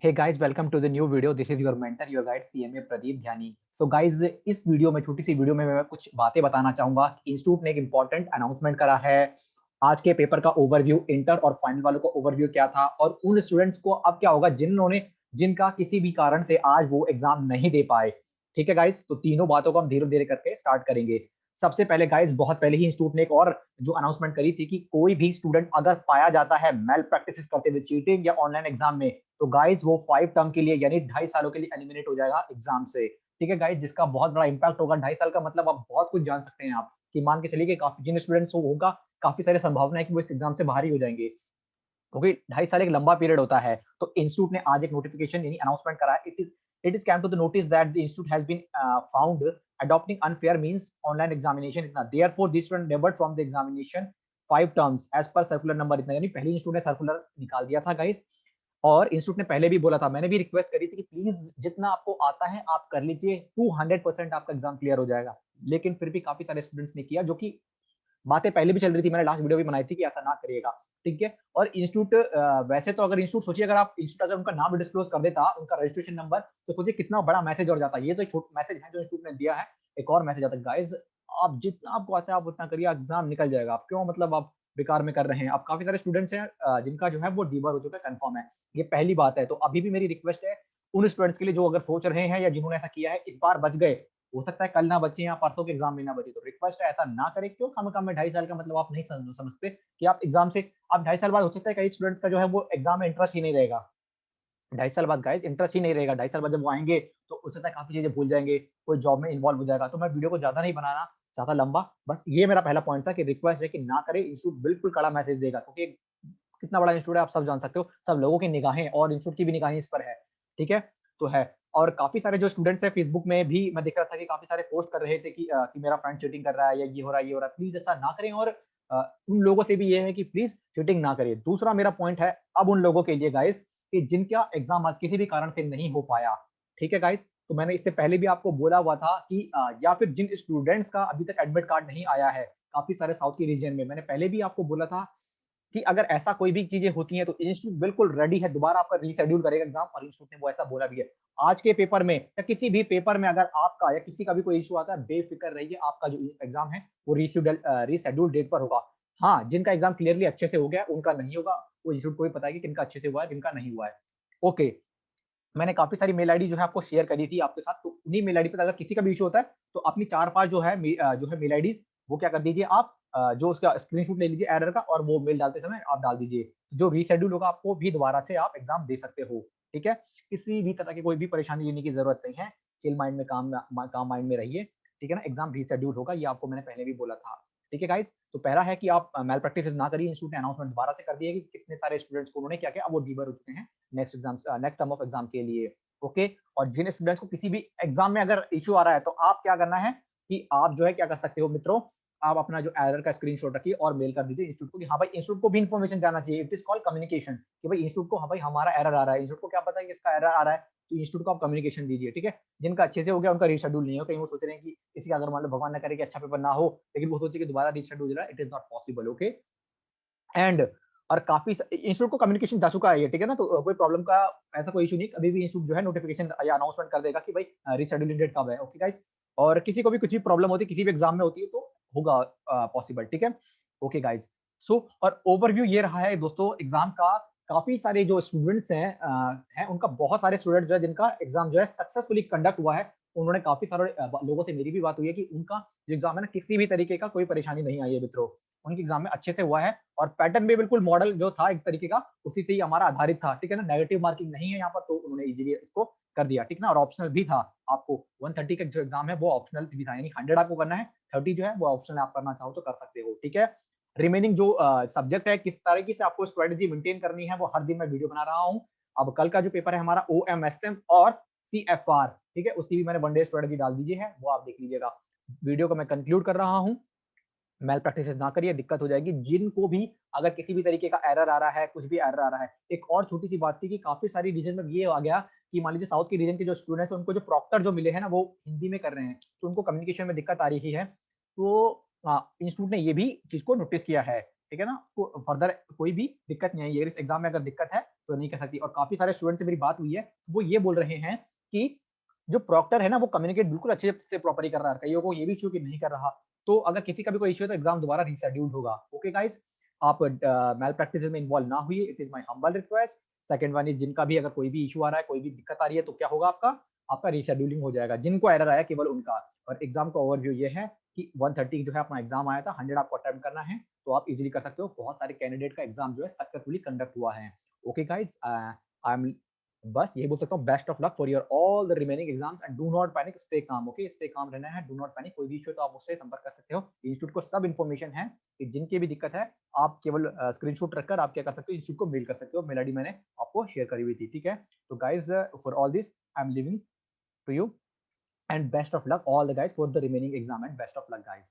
Hey guys, welcome to the new video. This is your mentor, your guide CMA Pradeep Dhyani. So guys, इस video में छोटी सी video में मैं कुछ बातें बताना चाहूंगा. इंस्टीट्यूट ने एक इंपॉर्टेंट अनाउंसमेंट करा है. आज के पेपर का ओवरव्यू, इंटर और फाइनल वालों का ओवरव्यू क्या था और उन स्टूडेंट्स को अब क्या होगा जिनका किसी भी कारण से आज वो एग्जाम नहीं दे पाए. ठीक है गाइस, तो तीनों बातों को हम धीरे धीरे करके स्टार्ट करेंगे. सबसे पहले गाइस, बहुत पहले ही इंस्टीट्यूट ने एक और जो अनाउंसमेंट करी थी कि कोई भी स्टूडेंट अगर पाया जाता है मेल प्रैक्टिस करते हुए, चीटिंग या ऑनलाइन एग्जाम में, तो गाइस वो 5 टर्म के लिए यानी 2.5 सालों के लिए एलिमिनेट हो जाएगा एग्जाम से. ठीक है गाइस, जिसका बहुत बड़ा इंपैक्ट होगा. 2.5 साल का मतलब आप बहुत कुछ जान सकते हैं. आप कि मान के चलिए कि काफी जिन स्टूडेंट्स को होगा, काफी सारी संभावना है कि वो इस एग्जाम से बाहर ही हो जाएंगे, क्योंकि 2.5 साल एक लंबा पीरियड होता है. तो इंस्टीट्यूट ने आज एक नोटिफिकेशन यानी अनाउंसमेंट करा है. It is come to the notice that the institute has been found adopting unfair means online examination इतना, therefore this student debarred from the examination 5 terms as per circular number इतना. यानी पहले institute ने circular निकाल दिया था guys. और institute ने पहले भी बोला था, मैंने भी रिक्वेस्ट करी थी कि प्लीज जितना आपको आता है आप कर लीजिए, 200% आपका एग्जाम क्लियर हो जाएगा. लेकिन फिर भी काफी सारे स्टूडेंट्स ने किया, जो कि बातें पहले भी चल रही थी. मैंने लास्ट वीडियो भी बनाई थी कि ऐसा ना करिएगा. ठीक है. और इंस्टीट्यूट वैसे तो अगर इंस्टीट्यूट सोचिए, अगर आप इंस्टीट्यूट अगर उनका नाम डिस्क्लोज कर देता, उनका रजिस्ट्रेशन नंबर, तो सोचिए कितना बड़ा मैसेज और जाता. ये तो एक छोटा मैसेज है जो इंस्टीट्यूट ने दिया है. एक और मैसेज आता है, गाइस आप जितना आपको आता है आप उतना करिए, एग्जाम निकल जाएगा. आप क्यों मतलब आप बेकार में कर रहे हैं. अब काफी सारे स्टूडेंट्स हैं जिनका जो है वो डीबर हो चुका है, कंफर्म है. ये पहली बात है. तो अभी भी मेरी रिक्वेस्ट है उन स्टूडेंट्स के लिए जो अगर सोच रहे हैं या जिन्होंने ऐसा किया है, इस बार बच गए, हो सकता है कल ना बचे या परसों के एग्जाम में ना बचे. तो रिक्वेस्ट है ऐसा ना करें. क्यों कम कम में 2.5 साल का मतलब आप नहीं समझते कि आप एग्जाम से, आप 2.5 साल बाद हो सकता है कई स्टूडेंट्स का जो है वो एग्जाम में इंटरेस्ट ही नहीं रहेगा. 2.5 साल बाद गाइस इंटरेस्ट ही नहीं रहेगा. 2.5 साल बाद जब वो आएंगे तो हो सकता है काफी चीजें भूल जाएंगे, कोई जॉब में इन्वॉल्व हो जाएगा. तो मैं वीडियो को ज्यादा नहीं बनाना ज्यादा लंबा, बस ये मेरा पहला पॉइंट था कि रिक्वेस्ट है कि ना करें. इंस्टीट्यूट बिल्कुल कड़ा मैसेज देगा, क्योंकि कितना बड़ा इंस्टीट्यूट है आप सब जान सकते हो. सब लोगों की निगाहें और इंस्टीट्यूट की भी निगाहें इस पर है. ठीक है. तो है. और काफी सारे जो स्टूडेंट्स हैं, फेसबुक में भी मैं देख रहा था कि काफी सारे पोस्ट कर रहे थे कि मेरा फ्रेंड चीटिंग कर रहा है या ये हो रहा है ये हो रहा है. प्लीज ऐसा ना करें. और उन लोगों से भी ये है कि प्लीज चीटिंग ना करें. दूसरा मेरा पॉइंट है अब उन लोगों के लिए गाइस कि जिनका एग्जाम आज किसी भी कारण से नहीं हो पाया. ठीक है गाइस. तो मैंने इससे पहले भी आपको बोला हुआ था कि या फिर जिन स्टूडेंट्स का अभी तक एडमिट कार्ड नहीं आया है, काफी सारे साउथ की रीजन में, मैंने पहले भी आपको बोला था कि अगर ऐसा कोई भी चीजें होती हैं तो इंस्टीट्यूट बिल्कुल रेडी है, दोबारा आपका रीशेड्यूल करेगा एग्जाम. और इंस्टीट्यूट ने वो ऐसा बोला भी है. आज के पेपर में या किसी भी पेपर में अगर आपका या किसी का भी कोई इशू आता है, बेफिक्र रहिए, आपका जो एग्जाम है वो रीशेड्यूल डेट पर होगा. हाँ, जिनका एग्जाम क्लियरली अच्छे से हो गया उनका नहीं होगा. वो इंस्टीट्यूट को भी पता है कि किनका अच्छे से हुआ है, किनका नहीं हुआ है. ओके. मैंने काफी सारी मेल आईडी जो है आपको शेयर करी थी आपके साथ. तो उन्हीं मेल आईडी पर अगर किसी का भी इशू होता है तो अपनी 4-5 जो है मेल आईडीज, वो क्या कर दीजिए आप, जो उसका स्क्रीनशॉट ले लीजिए एरर का, और वो मेल डालते समय आप डाल दीजिए. जो रीशेड्यूल होगा आपको भी दोबारा से आप एग्जाम दे सकते हो. ठीक है. किसी भी तरह की कोई भी परेशानी लेने की जरूरत नहीं है. चिल माइंड में काम माइंड में रहिए. ठीक है ना. एग्जाम रीशेड्यूल होगा, ये आपको मैंने पहले भी बोला था. ठीक है गाइस. तो पहला है कि आप मेल प्रैक्टिस ना करिए. इंस्टीट्यूट ने अनाउंसमेंट दोबारा से कर दिया कि कितने सारे स्टूडेंट्स को उन्होंने क्या किया, अब वो डीबर हो चुके हैं नेक्स्ट टर्म ऑफ एग्जाम के लिए. ओके. और जिन स्टूडेंट्स को किसी भी एग्जाम में अगर इश्यू आ रहा है, तो आप क्या करना है कि आप जो है क्या कर सकते हो मित्रों, आप अपना जो एरर का स्क्रीनशॉट रखिए और मेल कर दीजिए इंस्टीट्यूट को कि हाँ भाई, इंस्टीट्यूट को भी इन्फॉर्मेशन जाना चाहिए. इट इज कॉल्ड कम्युनिकेशन कि भाई इंस्टीट्यूट को, हाँ भाई हमारा एरर आ रहा है. इंस्टीट्यूट को क्या पता है कि इसका एरर आ रहा है, तो इंस्टीट्यूट को आप कम्युनिकेशन दीजिए. ठीक है. जिनका अच्छे से हो गया उनका रीशेड्यूल नहीं हो. कहीं वो सोच रहे हैं कि किसी का अगर मान लो भगवान ना करे कि अच्छा पेपर ना हो, लेकिन वो सोचे कि दोबारा रीशेड्यूल हो रहा है, it is not possible. Okay. And और काफी इंस्टीट्यूट को कम्युनिकेशन जा चुका है ये. ठीक है ना. तो कोई प्रॉब्लम का ऐसा कोई इशू नहीं. कभी भी इंस्टीट्यूट जो है नोटिफिकेशन या अनाउंसमेंट कर देगा कि भाई रीशेड्यूलिंग डेट कब है. Okay guys. और किसी को भी कुछ भी प्रॉब्लम होती है, किसी भी एग्जाम में होती है, तो होगा पॉसिबल. ठीक है. Okay guys. सो और ओवरव्यू ये रहा है दोस्तों एग्जाम का. काफी सारे जो स्टूडेंट्स हैं उनका, बहुत सारे स्टूडेंट जो है जिनका एग्जाम जो है सक्सेसफुली कंडक्ट हुआ है, उन्होंने काफी सारे लोगों से मेरी भी बात हुई है कि उनका जो एग्जाम है ना, किसी भी तरीके का कोई परेशानी नहीं आई है मित्रों. उनके एग्जाम में अच्छे से हुआ है. और पैटर्न भी बिल्कुल मॉडल जो था एक तरीके का उसी से ही हमारा आधारित था. ठीक है ना. नेगेटिव मार्किंग नहीं है यहाँ पर, तो उन्होंने इजीली इसको कर दिया. ठीक ना. और ऑप्शनल भी था. आपको 130 का जो एग्जाम है वो ऑप्शनल भी था, यानी 100 आपको करना है, 30 जो है वो ऑप्शनल आप करना चाहो तो कर सकते हो. ठीक है. रिमेनिंग जो सब्जेक्ट है, किस तरीके से आपको स्ट्रेटेजी मेंटेन करनी है, वो हर दिन मैं वीडियो बना रहा हूँ. अब कल का जो पेपर है हमारा OMSM और CFR, ठीक है, उसकी भी मैंने वन डे स्ट्रेटेजी डाल दीजिए है, वो आप देख लीजिएगा. वीडियो को मैं कंक्लूड कर रहा हूँ. मेल प्रैक्टिस ना करिए, दिक्कत हो जाएगी. जिनको भी अगर किसी भी तरीके का एरर आ रहा है, कुछ भी एरर आ रहा है. एक और छोटी सी बात थी कि काफी सारी रीजन में ये आ गया कि मान लीजिए साउथ की रीजन के जो स्टूडेंट्स हैं उनको जो प्रॉक्टर जो मिले हैं ना, वो हिंदी में कर रहे हैं, तो उनको कम्युनिकेशन में दिक्कत आ रही है. तो इंस्टीट्यूट ने ये भी चीज को नोटिस किया है. ठीक है ना, फर्दर कोई भी दिक्कत नहीं है, ये इस एग्जाम में अगर दिक्कत है तो नहीं कर सकती। और काफी सारे स्टूडेंट से मेरी बात हुई है, वो ये बोल रहे हैं कि जो प्रॉक्टर है ना वो कम्युनिकेट बिल्कुल अच्छे से प्रॉपरली कर रहा है, कईयों को ये भी इशू कि नहीं कर रहा। तो अगर किसी का भी कोई इशू है तो एग्जाम दोबारा रीशेड्यूल्ड होगा। ओके गाइस, आप मेल प्रैक्टिस में इन्वॉल्व ना हुई, it is my humble request. Second one is, जिनका भी अगर कोई भी इशू आ रहा है, कोई भी दिक्कत आ रही है, तो क्या होगा, आपका आपका रीशेड्यूलिंग हो जाएगा। जिनको एरर आया केवल उनका। और एग्जाम का ओवरव्यू ये है कि 130 जो है अपना एग्जाम आया था, 100 आपको अटेम्प्ट करना है, तो आप इजीली कर सकते हो। बहुत सारे कैंडिडेट का एग्जाम जो है सक्सेसफुली कंडक्ट हुआ है। ओके गाइस, आई एम बस यही बोल सकता हूँ, best of luck for your all the remaining exams and do not panic, stay calm. Okay, stay calm रहना है, डू नॉट पैनिक। कोई भी इशू है तो आप मुझसे संपर्क कर सकते हो। इंस्टीट्यूट को सब इन्फॉर्मेशन है कि जिनकी भी दिक्कत है, आप केवल स्क्रीनशॉट रखकर आप क्या कर सकते हो, इंस्टीट्यूट को मेल कर सकते हो। मेल आईडी मैंने आपको शेयर करी हुई थी, ठीक है। तो guys, for all this I am leaving to you, and best of luck all the guys for the remaining exam, and best of luck guys.